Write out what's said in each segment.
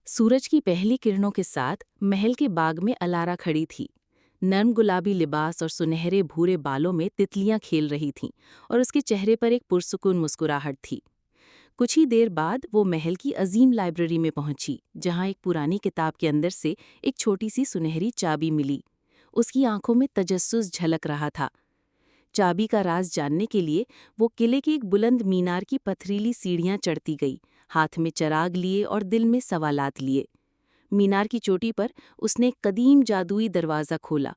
سورج کی پہلی کرنوں کے ساتھ محل کے باغ میں الارا کھڑی تھی۔ نرم گلابی لباس اور سنہرے بھورے بالوں میں تتلیاں کھیل رہی تھیں اور اس کے چہرے پر ایک پرسکون مسکراہٹ تھی۔ کچھ ہی دیر بعد وہ محل کی عظیم لائبریری میں پہنچی، جہاں ایک پرانی کتاب کے اندر سے ایک چھوٹی سی سنہری چابی ملی۔ اس کی آنکھوں میں تجسس جھلک رہا تھا۔ چابی کا راز جاننے کے لیے وہ قلعے کی ایک بلند مینار کی پتھریلی سیڑھیاں چڑھتی گئی، ہاتھ میں چراغ لیے اور دل میں سوالات لیے۔ مینار کی چوٹی پر اس نے ایک قدیم جادوئی دروازہ کھولا۔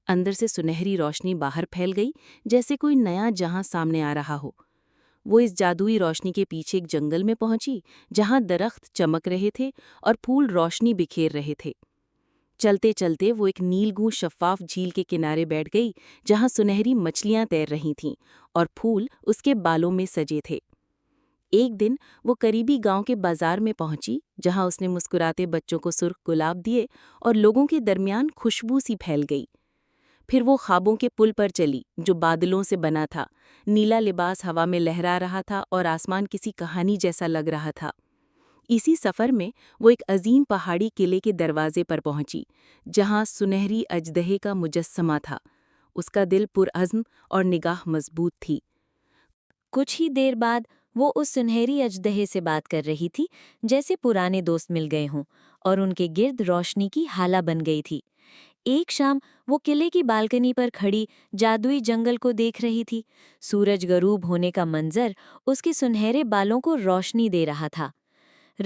اندر سے سنہری روشنی باہر پھیل گئی، جیسے کوئی نیا جہاں سامنے آ رہا ہو۔ وہ اس جادوئی روشنی کے پیچھے ایک جنگل میں پہنچی، جہاں درخت چمک رہے تھے اور پھول روشنی بکھیر رہے تھے۔ چلتے چلتے وہ ایک نیل گوں شفاف جھیل کے کنارے بیٹھ گئی، جہاں سنہری مچھلیاں تیر رہی تھیں اور پھول اس کے بالوں میں سجے تھے۔ ایک دن وہ قریبی گاؤں کے بازار میں پہنچی، جہاں اس نے مسکراتے بچوں کو سرخ گلاب دیے اور لوگوں کے درمیان خوشبو سی پھیل گئی۔ پھر وہ خوابوں کے پل پر چلی، جو بادلوں سے بنا تھا۔ نیلا لباس ہوا میں لہرا رہا تھا اور آسمان کسی کہانی جیسا لگ رہا تھا۔ اسی سفر میں وہ ایک عظیم پہاڑی قلعے کے دروازے پر پہنچی، جہاں سنہری اژدہے کا مجسمہ تھا۔ اس کا دل پرعزم اور نگاہ مضبوط تھی۔ کچھ ہی دیر بعد وہ اس سنہری اژدہے سے بات کر رہی تھی، جیسے پرانے دوست مل گئے ہوں، اور ان کے گرد روشنی کی ہالہ بن گئی تھی۔ ایک شام وہ قلعے کی بالکنی پر کھڑی جادوئی جنگل کو دیکھ رہی تھی۔ سورج غروب ہونے کا منظر اس کے سنہرے بالوں کو روشنی دے رہا تھا۔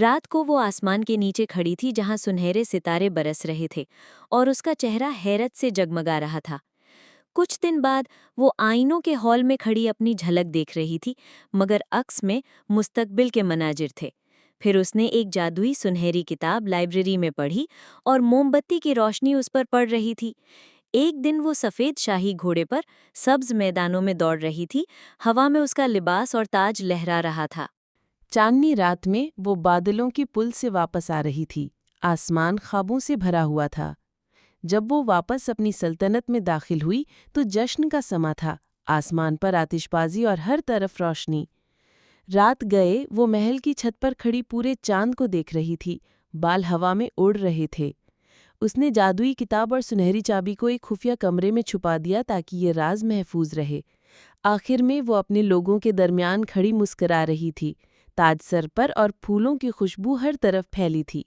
رات کو وہ آسمان کے نیچے کھڑی تھی، جہاں سنہرے ستارے برس رہے تھے اور اس کا چہرہ حیرت سے جگمگا رہا تھا۔ کچھ دن بعد وہ آئینوں کے ہال میں کھڑی اپنی جھلک دیکھ رہی تھی، مگر عکس میں مستقبل کے مناظر تھے۔ پھر اس نے ایک جادوئی سنہری کتاب لائبریری میں پڑھی اور موم بتی کی روشنی اس پر پڑ رہی تھی۔ ایک دن وہ سفید شاہی گھوڑے پر سبز میدانوں میں دوڑ رہی تھی، ہوا میں اس کا لباس اور تاج لہرا رہا تھا۔ چاندنی رات میں وہ بادلوں کی پل سے واپس آ رہی تھی۔ آسمان خوابوں سے بھرا ہوا تھا۔ جب وہ واپس اپنی سلطنت میں داخل ہوئی تو جشن کا سما تھا، آسمان پر آتش بازی اور ہر طرف روشنی۔ رات گئے وہ محل کی چھت پر کھڑی پورے چاند کو دیکھ رہی تھی، بال ہوا میں اڑ رہے تھے۔ اس نے جادوئی کتاب اور سنہری چابی کو ایک خفیہ کمرے میں چھپا دیا تاکہ یہ راز محفوظ رہے۔ آخر میں وہ اپنے لوگوں کے درمیان کھڑی مسکرا رہی تھی، تاج سر پر اور پھولوں کی خوشبو ہر طرف پھیلی تھی۔